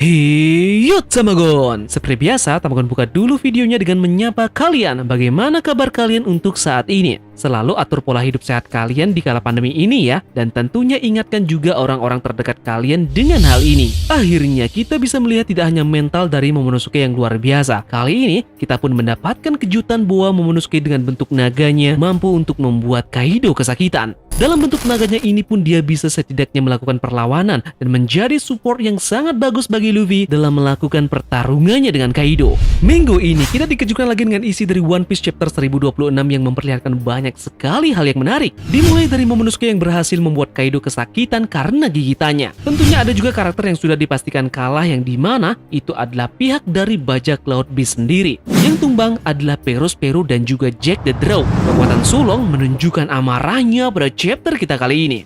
Hiyo Tamagon! Seperti biasa, Tamagon buka dulu videonya dengan menyapa kalian. Bagaimana kabar kalian untuk saat ini? Selalu atur pola hidup sehat kalian di kala pandemi ini ya. Dan tentunya ingatkan juga orang-orang terdekat kalian dengan hal ini. Akhirnya kita bisa melihat tidak hanya mental dari Momonosuke yang luar biasa. Kali ini kita pun mendapatkan kejutan bahwa Momonosuke dengan bentuk naganya mampu untuk membuat Kaido kesakitan. Dalam bentuk naganya ini pun dia bisa setidaknya melakukan perlawanan dan menjadi support yang sangat bagus bagi Luffy dalam melakukan pertarungannya dengan Kaido. Minggu ini kita dikejutkan lagi dengan isi dari One Piece chapter 1026 yang memperlihatkan banyak sekali hal yang menarik. Dimulai dari Momonosuke yang berhasil membuat Kaido kesakitan karena gigitannya. Tentunya ada juga karakter yang sudah dipastikan kalah yang dimana itu adalah pihak dari bajak laut Beast sendiri. Yang tumbang adalah Perospero dan juga Jack the Drow. Kekuatan sulong menunjukkan amarahnya pada chapter kita kali ini.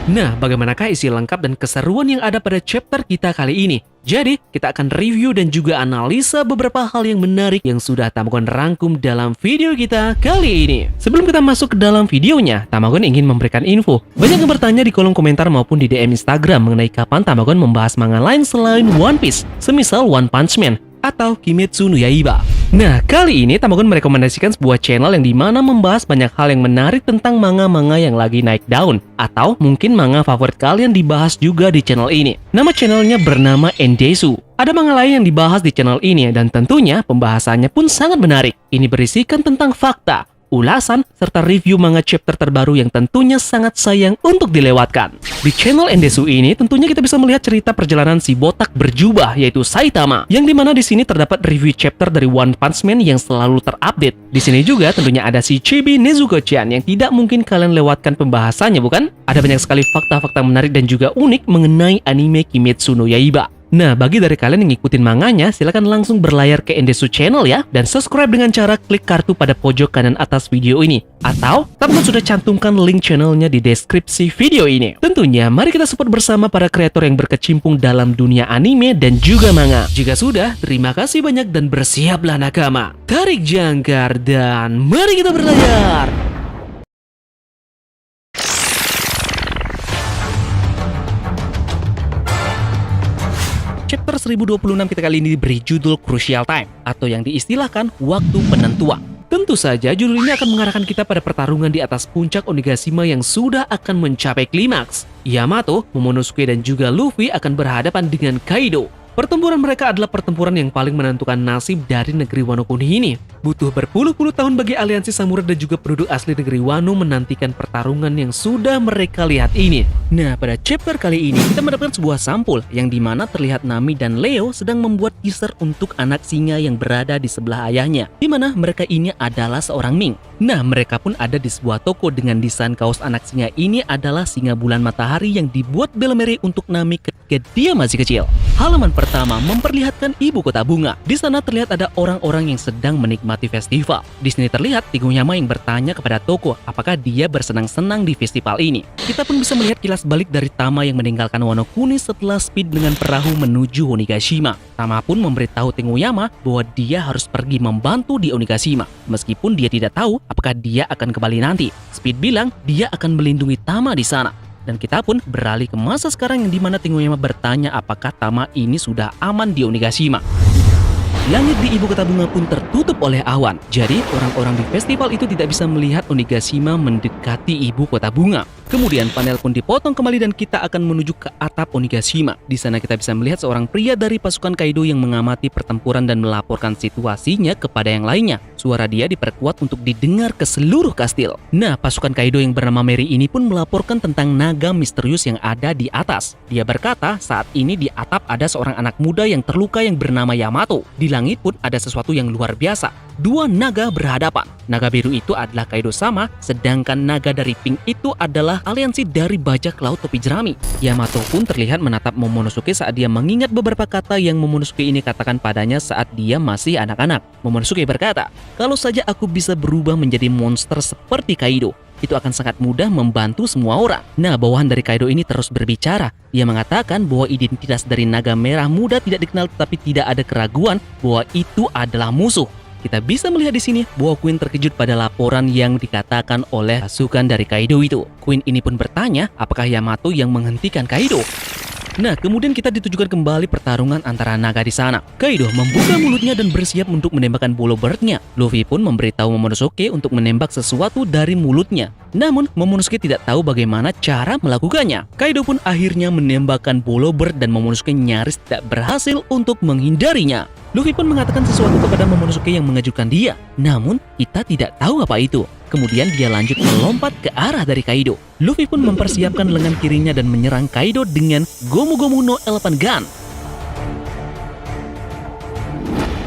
Nah, bagaimanakah isi lengkap dan keseruan yang ada pada chapter kita kali ini? Jadi, kita akan review dan juga analisa beberapa hal yang menarik yang sudah Tamagon rangkum dalam video kita kali ini. Sebelum kita masuk ke dalam videonya, Tamagon ingin memberikan info. Banyak yang bertanya di kolom komentar maupun di DM Instagram mengenai kapan Tamagon membahas manga lain selain One Piece, semisal One Punch Man atau Kimetsu no Yaiba. Nah, kali ini Tamagon merekomendasikan sebuah channel yang dimana membahas banyak hal yang menarik tentang manga-manga yang lagi naik daun, atau mungkin manga favorit kalian dibahas juga di channel ini. Nama channelnya bernama Endesu. Ada manga lain yang dibahas di channel ini dan tentunya pembahasannya pun sangat menarik. Ini berisikan tentang fakta, ulasan, serta review manga chapter terbaru yang tentunya sangat sayang untuk dilewatkan. Di channel Endesu ini tentunya kita bisa melihat cerita perjalanan si botak berjubah yaitu Saitama, yang dimana di sini terdapat review chapter dari One Punch Man yang selalu terupdate. Di sini juga tentunya ada si Chibi Nezuko-chan yang tidak mungkin kalian lewatkan pembahasannya, bukan? Ada banyak sekali fakta-fakta menarik dan juga unik mengenai anime Kimetsu no Yaiba. Nah, bagi dari kalian yang ngikutin manganya, silahkan langsung berlayar ke Endesu channel ya, dan subscribe dengan cara klik kartu pada pojok kanan atas video ini. Atau, Tamagon sudah cantumkan link channelnya di deskripsi video ini. Tentunya, mari kita support bersama para kreator yang berkecimpung dalam dunia anime dan juga manga. Jika sudah, terima kasih banyak dan bersiaplah nakama. Tarik jangkar dan mari kita berlayar! Chapter 1026 kita kali ini diberi judul Crucial Time, atau yang diistilahkan waktu penentuan. Tentu saja judul ini akan mengarahkan kita pada pertarungan di atas puncak Onigashima yang sudah akan mencapai klimaks. Yamato, Momonosuke dan juga Luffy akan berhadapan dengan Kaido. Pertempuran mereka adalah pertempuran yang paling menentukan nasib dari negeri Wano Kuni ini. Butuh berpuluh-puluh tahun bagi aliansi samurai dan juga penduduk asli negeri Wano menantikan pertarungan yang sudah mereka lihat ini. Nah, pada chapter kali ini kita mendapatkan sebuah sampul yang dimana terlihat Nami dan Leo sedang membuat teaser untuk anak singa yang berada di sebelah ayahnya, dimana mereka ini adalah seorang Ming. Nah, mereka pun ada di sebuah toko dengan desain kaos anak singa ini adalah singa bulan matahari yang dibuat Bell-Mary untuk Nami ketika dia masih kecil. Halaman pertama memperlihatkan ibu kota bunga. Di sana terlihat ada orang-orang yang sedang menikmati festival. Di sini terlihat Tigonyama yang bertanya kepada Toko apakah dia bersenang-senang di festival ini. Kita pun bisa melihat kilas balik dari Tama yang meninggalkan Wano Kuni setelah speed dengan perahu menuju Onigashima. Tama pun memberitahu Tigonyama bahwa dia harus pergi membantu di Onigashima. Meskipun dia tidak tahu apakah dia akan kembali nanti. Speed bilang dia akan melindungi Tama di sana. Dan kita pun beralih ke masa sekarang yang dimana Tigonyama bertanya apakah Tama ini sudah aman di Onigashima. Langit di ibu kota bunga pun tertutup oleh awan. Jadi orang-orang di festival itu tidak bisa melihat Onigashima mendekati ibu kota bunga. Kemudian panel pun dipotong kembali dan kita akan menuju ke atap Onigashima. Di sana kita bisa melihat seorang pria dari pasukan Kaido yang mengamati pertempuran dan melaporkan situasinya kepada yang lainnya. Suara dia diperkuat untuk didengar ke seluruh kastil. Nah, pasukan Kaido yang bernama Mary ini pun melaporkan tentang naga misterius yang ada di atas. Dia berkata saat ini di atap ada seorang anak muda yang terluka yang bernama Yamato. Di langit pun ada sesuatu yang luar biasa. Dua naga berhadapan. Naga biru itu adalah Kaido sama, sedangkan naga dari pink itu adalah aliansi dari bajak laut topi jerami. Yamato pun terlihat menatap Momonosuke saat dia mengingat beberapa kata yang Momonosuke ini katakan padanya saat dia masih anak-anak. Momonosuke berkata, kalau saja aku bisa berubah menjadi monster seperti Kaido, itu akan sangat mudah membantu semua orang. Nah, bawahan dari Kaido ini terus berbicara. Ia mengatakan bahwa identitas dari naga merah muda tidak dikenal tetapi tidak ada keraguan bahwa itu adalah musuh. Kita bisa melihat di sini bahwa Queen terkejut pada laporan yang dikatakan oleh pasukan dari Kaido itu. Queen ini pun bertanya apakah Yamato yang menghentikan Kaido. Nah, kemudian kita ditujukan kembali pertarungan antara naga di sana. Kaido membuka mulutnya dan bersiap untuk menembakkan bolo bird-nya. Luffy pun memberitahu Momonosuke untuk menembak sesuatu dari mulutnya. Namun, Momonosuke tidak tahu bagaimana cara melakukannya. Kaido pun akhirnya menembakkan bolo bird dan Momonosuke nyaris tidak berhasil untuk menghindarinya. Luffy pun mengatakan sesuatu kepada Momonosuke yang mengejutkan dia. Namun, kita tidak tahu apa itu. Kemudian dia lanjut melompat ke arah dari Kaido. Luffy pun mempersiapkan lengan kirinya dan menyerang Kaido dengan Gomu Gomu no Elephant Gun.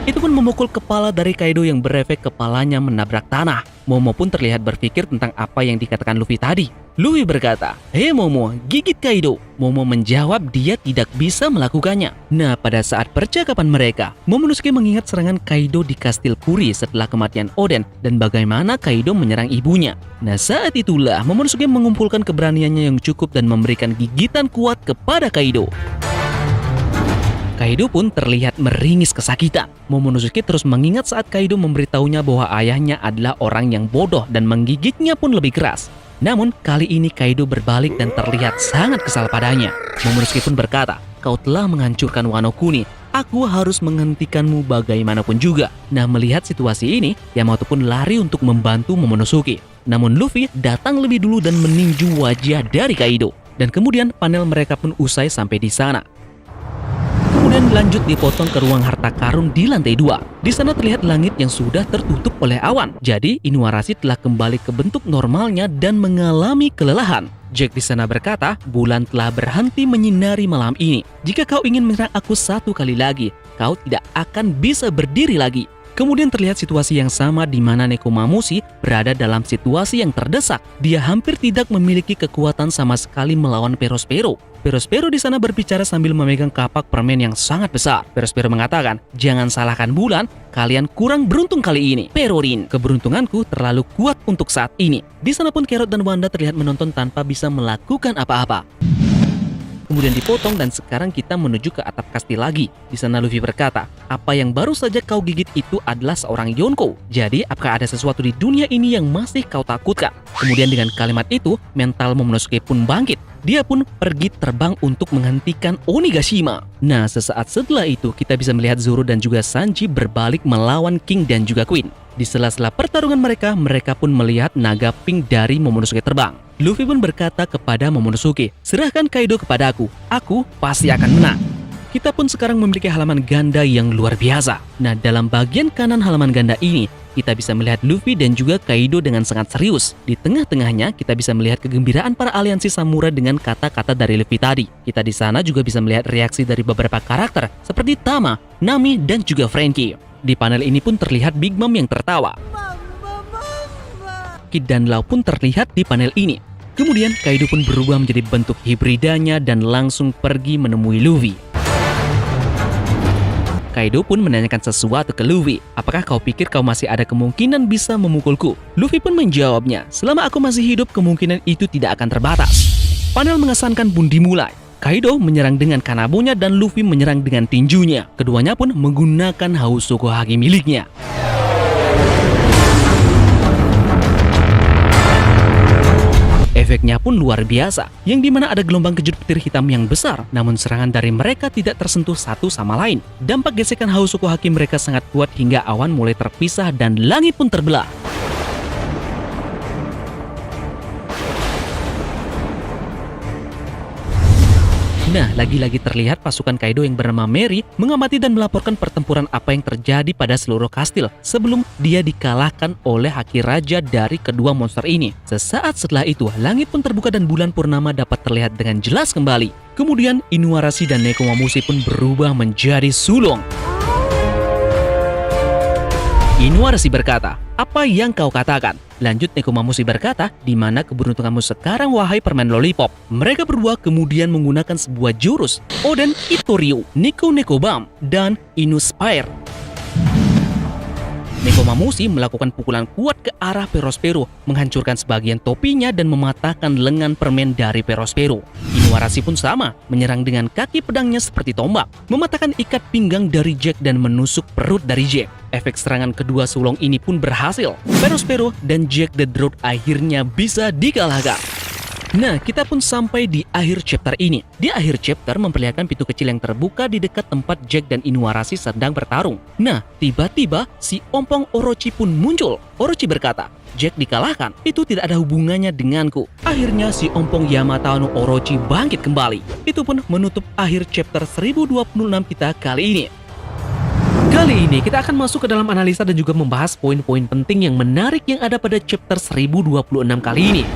Itu pun memukul kepala dari Kaido yang berefek kepalanya menabrak tanah. Momo pun terlihat berpikir tentang apa yang dikatakan Luffy tadi. Luffy berkata, "Hei Momo, gigit Kaido." Momo menjawab dia tidak bisa melakukannya. Nah, pada saat percakapan mereka, Momonosuke mengingat serangan Kaido di Kastil Kuri setelah kematian Oden dan bagaimana Kaido menyerang ibunya. Nah, saat itulah Momonosuke mengumpulkan keberaniannya yang cukup dan memberikan gigitan kuat kepada Kaido. Kaido pun terlihat meringis kesakitan. Momonosuke terus mengingat saat Kaido memberitahunya bahwa ayahnya adalah orang yang bodoh dan menggigitnya pun lebih keras. Namun, kali ini Kaido berbalik dan terlihat sangat kesal padanya. Momonosuke pun berkata, "Kau telah menghancurkan Wano Kuni. Aku harus menghentikanmu bagaimanapun juga." Nah, melihat situasi ini, Yamato pun lari untuk membantu Momonosuke. Namun Luffy datang lebih dulu dan meninju wajah dari Kaido. Dan kemudian panel mereka pun usai sampai di sana. Kemudian lanjut dipotong ke ruang harta karun di lantai 2. Di sana terlihat langit yang sudah tertutup oleh awan. Jadi Inuarashi telah kembali ke bentuk normalnya dan mengalami kelelahan. Jack di sana berkata, "Bulan telah berhenti menyinari malam ini. Jika kau ingin menyerang aku satu kali lagi, kau tidak akan bisa berdiri lagi." Kemudian terlihat situasi yang sama di mana Nekomamushi berada dalam situasi yang terdesak. Dia hampir tidak memiliki kekuatan sama sekali melawan Perospero. Perospero di sana berbicara sambil memegang kapak permen yang sangat besar. Perospero mengatakan, "Jangan salahkan bulan, kalian kurang beruntung kali ini. Perorin, keberuntunganku terlalu kuat untuk saat ini." Di sana pun Carrot dan Wanda terlihat menonton tanpa bisa melakukan apa-apa. Kemudian dipotong dan sekarang kita menuju ke atap kastil lagi. Di sana Luffy berkata, "Apa yang baru saja kau gigit itu adalah seorang Yonko. Jadi apakah ada sesuatu di dunia ini yang masih kau takutkan?" Kemudian dengan kalimat itu, mental Momonosuke pun bangkit. Dia pun pergi terbang untuk menghentikan Onigashima. Nah, sesaat setelah itu kita bisa melihat Zoro dan juga Sanji berbalik melawan King dan juga Queen. Di sela-sela pertarungan mereka pun melihat naga pink dari Momonosuke terbang. Luffy pun berkata kepada Momonosuke, "Serahkan Kaido kepadaku, aku pasti akan menang." Kita pun sekarang memiliki halaman ganda yang luar biasa. Nah, dalam bagian kanan halaman ganda ini, kita bisa melihat Luffy dan juga Kaido dengan sangat serius. Di tengah-tengahnya, kita bisa melihat kegembiraan para aliansi samurai dengan kata-kata dari Luffy tadi. Kita di sana juga bisa melihat reaksi dari beberapa karakter, seperti Tama, Nami, dan juga Franky. Di panel ini pun terlihat Big Mom yang tertawa. Kid dan Law pun terlihat di panel ini. Kemudian Kaido pun berubah menjadi bentuk hibridanya dan langsung pergi menemui Luffy. Kaido pun menanyakan sesuatu ke Luffy. "Apakah kau pikir kau masih ada kemungkinan bisa memukulku?" Luffy pun menjawabnya, "Selama aku masih hidup, kemungkinan itu tidak akan terbatas." Panel mengesankan pun dimulai. Kaido menyerang dengan kanabonya dan Luffy menyerang dengan tinjunya. Keduanya pun menggunakan Hausoku Haki miliknya. Efeknya pun luar biasa, yang dimana ada gelombang kejut petir hitam yang besar, namun serangan dari mereka tidak tersentuh satu sama lain. Dampak gesekan Hausoku Haki mereka sangat kuat hingga awan mulai terpisah dan langit pun terbelah. Nah, lagi-lagi terlihat pasukan Kaido yang bernama Mary mengamati dan melaporkan pertempuran apa yang terjadi pada seluruh kastil sebelum dia dikalahkan oleh Haki Raja dari kedua monster ini. Sesaat setelah itu, langit pun terbuka dan bulan purnama dapat terlihat dengan jelas kembali. Kemudian Inuarashi dan Nekomamushi pun berubah menjadi sulung. Inuarashi berkata, "Apa yang kau katakan?" Lanjut Nekomamushi berkata, "Di mana keberuntunganmu sekarang wahai permen lollipop?" Mereka berdua kemudian menggunakan sebuah jurus, Oden Itoryu, Nico Nekobam, dan Inuspire. Nekomamushi melakukan pukulan kuat ke arah Perospero, menghancurkan sebagian topinya dan mematahkan lengan permen dari Perospero. Inuarashi pun sama, menyerang dengan kaki pedangnya seperti tombak, mematahkan ikat pinggang dari Jack dan menusuk perut dari Jack. Efek serangan kedua sulung ini pun berhasil. Perospero dan Jack the Droid akhirnya bisa dikalahkan. Nah, kita pun sampai di akhir chapter ini. Di akhir chapter memperlihatkan pintu kecil yang terbuka di dekat tempat Jack dan Inuarashi sedang bertarung. Nah, tiba-tiba si Ompong Orochi pun muncul. Orochi berkata, Jack dikalahkan, itu tidak ada hubungannya denganku. Akhirnya si Ompong Yamata no Orochi bangkit kembali. Itu pun menutup akhir chapter 1026 kita kali ini. Kali ini kita akan masuk ke dalam analisa dan juga membahas poin-poin penting yang menarik yang ada pada chapter 1026 kali ini.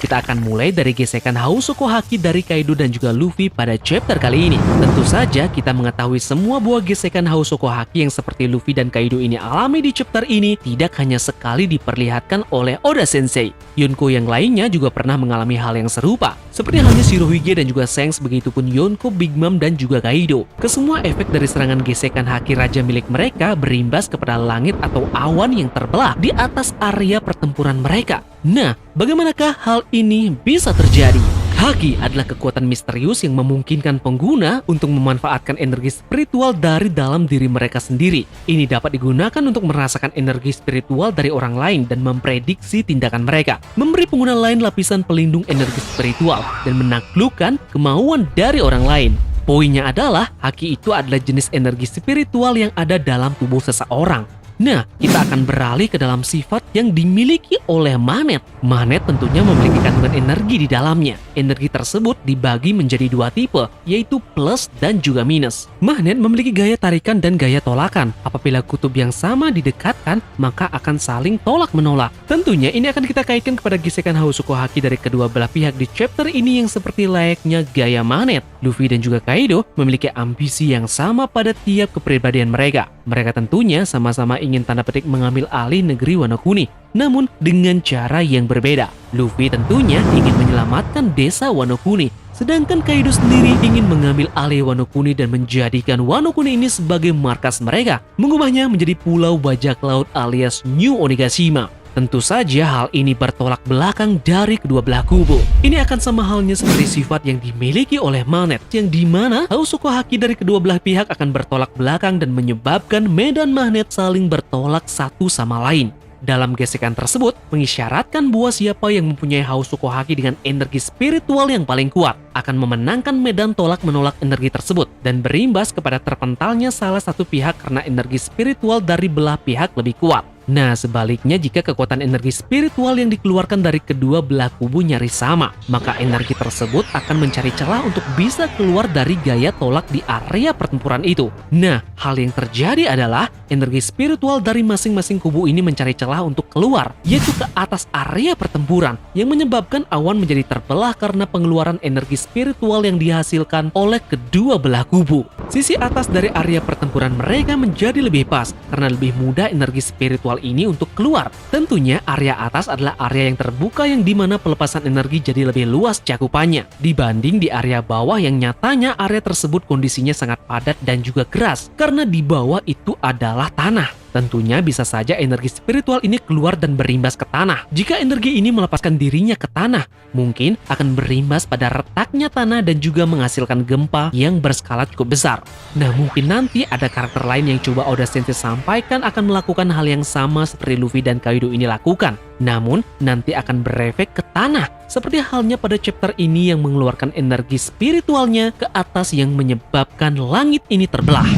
Kita akan mulai dari gesekan Hausoko Haki dari Kaido dan juga Luffy pada chapter kali ini. Tentu saja kita mengetahui semua buah gesekan Hausoko Haki yang seperti Luffy dan Kaido ini alami di chapter ini tidak hanya sekali diperlihatkan oleh Oda Sensei. Yonko yang lainnya juga pernah mengalami hal yang serupa. Seperti halnya Shirohige dan juga Shanks, begitupun Yonko, Big Mom dan juga Kaido. Kesemua efek dari serangan gesekan Haki Raja milik mereka berimbas kepada langit atau awan yang terbelah di atas area pertempuran mereka. Nah, bagaimanakah hal ini bisa terjadi? Haki adalah kekuatan misterius yang memungkinkan pengguna untuk memanfaatkan energi spiritual dari dalam diri mereka sendiri. Ini dapat digunakan untuk merasakan energi spiritual dari orang lain dan memprediksi tindakan mereka, memberi pengguna lain lapisan pelindung energi spiritual, dan menaklukkan kemauan dari orang lain. Poinnya adalah, Haki itu adalah jenis energi spiritual yang ada dalam tubuh seseorang. Nah, kita akan beralih ke dalam sifat yang dimiliki oleh magnet. Magnet tentunya memiliki kandungan energi di dalamnya. Energi tersebut dibagi menjadi dua tipe, yaitu plus dan juga minus. Magnet memiliki gaya tarikan dan gaya tolakan. Apabila kutub yang sama didekatkan, maka akan saling tolak-menolak. Tentunya ini akan kita kaitkan kepada gesekan Hausoko Haki dari kedua belah pihak di chapter ini yang seperti layaknya gaya magnet. Luffy dan juga Kaido memiliki ambisi yang sama pada tiap kepribadian mereka. Mereka tentunya sama-sama ingin tanda petik mengambil alih negeri Wano Kuni, namun dengan cara yang berbeda. Luffy tentunya ingin menyelamatkan desa Wano Kuni, sedangkan Kaido sendiri ingin mengambil alih Wano Kuni dan menjadikan Wano Kuni ini sebagai markas mereka, mengubahnya menjadi pulau bajak laut alias New Onigashima. Tentu saja hal ini bertolak belakang dari kedua belah kubu. Ini akan sama halnya seperti sifat yang dimiliki oleh magnet, yang dimana Hausoko Haki dari kedua belah pihak akan bertolak belakang dan menyebabkan medan magnet saling bertolak satu sama lain. Dalam gesekan tersebut, mengisyaratkan bahwa siapa yang mempunyai Hausoko Haki dengan energi spiritual yang paling kuat akan memenangkan medan tolak-menolak energi tersebut dan berimbas kepada terpentalnya salah satu pihak karena energi spiritual dari belah pihak lebih kuat. Nah, sebaliknya jika kekuatan energi spiritual yang dikeluarkan dari kedua belah kubu nyaris sama, maka energi tersebut akan mencari celah untuk bisa keluar dari gaya tolak di area pertempuran itu. Nah, hal yang terjadi adalah energi spiritual dari masing-masing kubu ini mencari celah untuk keluar, yaitu ke atas area pertempuran, yang menyebabkan awan menjadi terbelah karena pengeluaran energi spiritual yang dihasilkan oleh kedua belah kubu. Sisi atas dari area pertempuran mereka menjadi lebih pas karena lebih mudah energi spiritual ini untuk keluar. Tentunya area atas adalah area yang terbuka yang dimana pelepasan energi jadi lebih luas cakupannya dibanding di area bawah yang nyatanya area tersebut kondisinya sangat padat dan juga keras karena di bawah itu adalah tanah. Tentunya bisa saja energi spiritual ini keluar dan berimbas ke tanah. Jika energi ini melepaskan dirinya ke tanah, mungkin akan berimbas pada retaknya tanah dan juga menghasilkan gempa yang berskala cukup besar. Nah, mungkin nanti ada karakter lain yang coba Oda Sensei sampaikan akan melakukan hal yang sama seperti Luffy dan Kaido ini lakukan. Namun, nanti akan berefek ke tanah. Seperti halnya pada chapter ini yang mengeluarkan energi spiritualnya ke atas yang menyebabkan langit ini terbelah.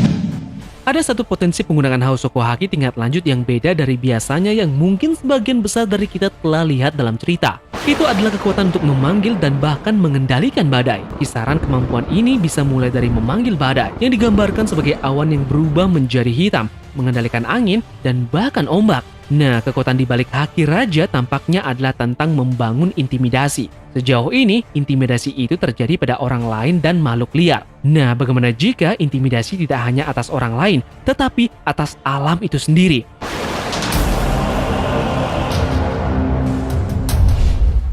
Ada satu potensi penggunaan Hausoko Haki tingkat lanjut yang beda dari biasanya yang mungkin sebagian besar dari kita telah lihat dalam cerita. Itu adalah kekuatan untuk memanggil dan bahkan mengendalikan badai. Kisaran kemampuan ini bisa mulai dari memanggil badai, yang digambarkan sebagai awan yang berubah menjadi hitam, mengendalikan angin, dan bahkan ombak. Nah, kekuatan di balik Haki Raja tampaknya adalah tentang membangun intimidasi. Sejauh ini, intimidasi itu terjadi pada orang lain dan makhluk liar. Nah, bagaimana jika intimidasi tidak hanya atas orang lain, tetapi atas alam itu sendiri?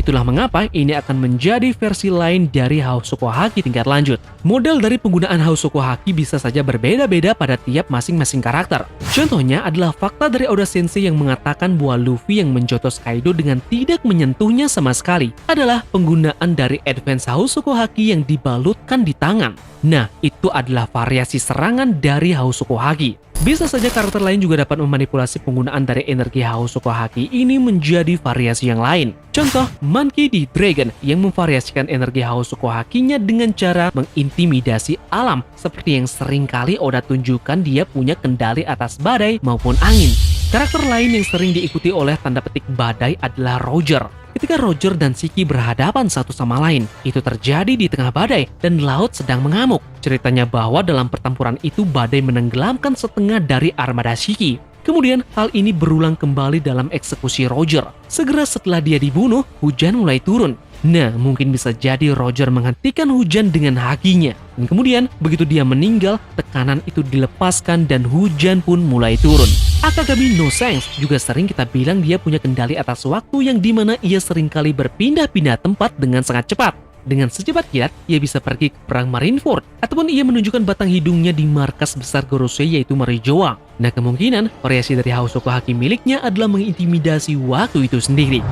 Itulah mengapa ini akan menjadi versi lain dari Hausoko Haki tingkat lanjut. Model dari penggunaan Hausoko Haki bisa saja berbeda-beda pada tiap masing-masing karakter. Contohnya adalah fakta dari Oda Sensei yang mengatakan bahwa Luffy yang menjotos Kaido dengan tidak menyentuhnya sama sekali adalah penggunaan dari advance Hausoko Haki yang dibalutkan di tangan. Nah, itu adalah variasi serangan dari Hosoku Haki. Bisa saja karakter lain juga dapat memanipulasi penggunaan dari energi Hosoku Haki ini menjadi variasi yang lain. Contoh, Monkey D. Dragon yang memvariasikan energi Hosoku Hakinya dengan cara mengintimidasi alam, seperti yang sering kali Oda tunjukkan dia punya kendali atas badai maupun angin. Karakter lain yang sering diikuti oleh tanda petik badai adalah Roger. Ketika Roger dan Shiki berhadapan satu sama lain, itu terjadi di tengah badai dan laut sedang mengamuk. Ceritanya bahwa dalam pertempuran itu badai menenggelamkan setengah dari armada Shiki. Kemudian hal ini berulang kembali dalam eksekusi Roger. Segera setelah dia dibunuh, hujan mulai turun. Nah, mungkin bisa jadi Roger menghentikan hujan dengan hakinya. Dan kemudian, begitu dia meninggal, tekanan itu dilepaskan dan hujan pun mulai turun. Akagami no Sense juga sering kita bilang dia punya kendali atas waktu yang dimana ia seringkali berpindah-pindah tempat dengan sangat cepat. Dengan secepat kilat, ia bisa pergi ke perang Marineford, ataupun ia menunjukkan batang hidungnya di markas besar Gorosei yaitu Marijoa. Nah, kemungkinan variasi dari Hosoku Haki miliknya adalah mengintimidasi waktu itu sendiri.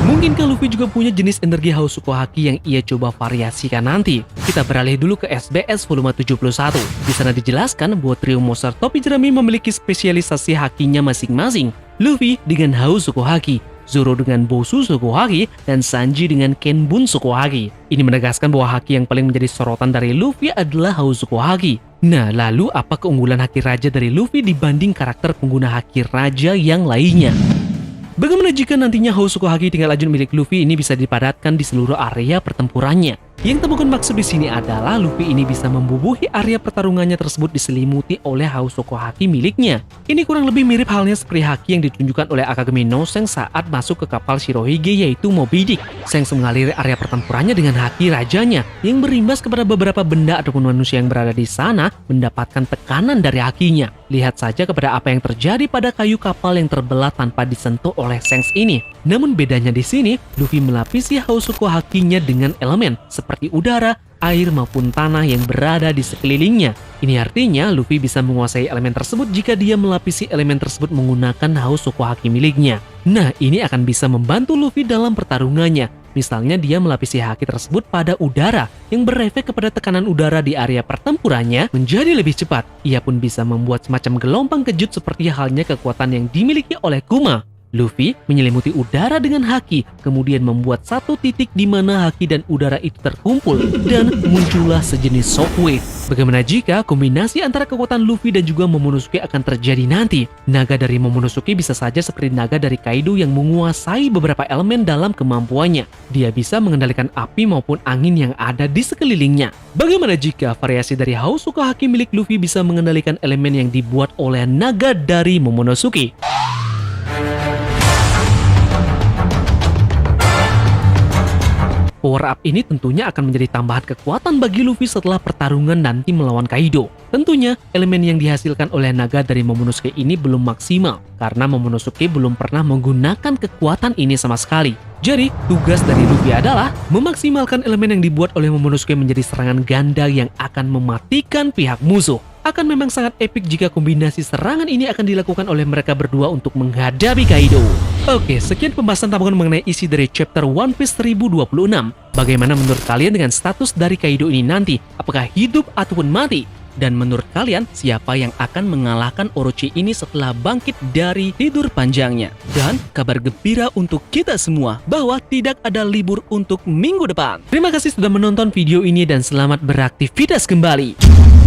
Mungkinkah Luffy juga punya jenis energi Hosoku Haki yang ia coba variasikan nanti? Kita beralih dulu ke SBS volume 71. Di sana dijelaskan bahwa trio monster topi jerami memiliki spesialisasi hakinya masing-masing. Luffy dengan Hosoku Haki, Zoro dengan Bosu Soku Haki, dan Sanji dengan Kenbun Soku Haki. Ini menegaskan bahwa haki yang paling menjadi sorotan dari Luffy adalah Hosoku Haki. Nah, lalu apa keunggulan haki raja dari Luffy dibanding karakter pengguna haki raja yang lainnya? Bagaimana jika nantinya Hosoku Haki tinggal lanjut milik Luffy ini bisa dipadatkan di seluruh area pertempurannya? Yang temukan maksud di sini adalah Luffy ini bisa membubuhi area pertarungannya tersebut diselimuti oleh Hosoku Haki miliknya. Ini kurang lebih mirip halnya seperti haki yang ditunjukkan oleh Akagami no Sense saat masuk ke kapal Shirohige yaitu Moby Dick. Sense mengaliri area pertempurannya dengan haki rajanya yang berimbas kepada beberapa benda ataupun manusia yang berada di sana mendapatkan tekanan dari hakinya. Lihat saja kepada apa yang terjadi pada kayu kapal yang terbelah tanpa disentuh oleh Sense ini. Namun bedanya di sini, Luffy melapisi Hosoku Hakinya dengan elemen seperti udara, air maupun tanah yang berada di sekelilingnya. Ini artinya Luffy bisa menguasai elemen tersebut jika dia melapisi elemen tersebut menggunakan Hosoku Haki miliknya. Nah, ini akan bisa membantu Luffy dalam pertarungannya. Misalnya dia melapisi haki tersebut pada udara yang berefek kepada tekanan udara di area pertempurannya menjadi lebih cepat. Ia pun bisa membuat semacam gelombang kejut seperti halnya kekuatan yang dimiliki oleh Kuma. Luffy menyelimuti udara dengan haki, kemudian membuat satu titik di mana haki dan udara itu terkumpul dan muncullah sejenis shockwave. Bagaimana jika kombinasi antara kekuatan Luffy dan juga Momonosuke akan terjadi nanti? Naga dari Momonosuke bisa saja seperti naga dari Kaido yang menguasai beberapa elemen dalam kemampuannya. Dia bisa mengendalikan api maupun angin yang ada di sekelilingnya. Bagaimana jika variasi dari Hosoku Haki milik Luffy bisa mengendalikan elemen yang dibuat oleh naga dari Momonosuke? Power up ini tentunya akan menjadi tambahan kekuatan bagi Luffy setelah pertarungan nanti melawan Kaido. Tentunya, elemen yang dihasilkan oleh naga dari Momonosuke ini belum maksimal, karena Momonosuke belum pernah menggunakan kekuatan ini sama sekali. Jadi, tugas dari Luffy adalah memaksimalkan elemen yang dibuat oleh Momonosuke menjadi serangan ganda yang akan mematikan pihak musuh. Akan memang sangat epik jika kombinasi serangan ini akan dilakukan oleh mereka berdua untuk menghadapi Kaido. Oke, sekian pembahasan tambahan mengenai isi dari chapter One Piece 1026. Bagaimana menurut kalian dengan status dari Kaido ini nanti? Apakah hidup ataupun mati? Dan menurut kalian, siapa yang akan mengalahkan Orochi ini setelah bangkit dari tidur panjangnya? Dan kabar gembira untuk kita semua bahwa tidak ada libur untuk minggu depan. Terima kasih sudah menonton video ini dan selamat beraktivitas kembali.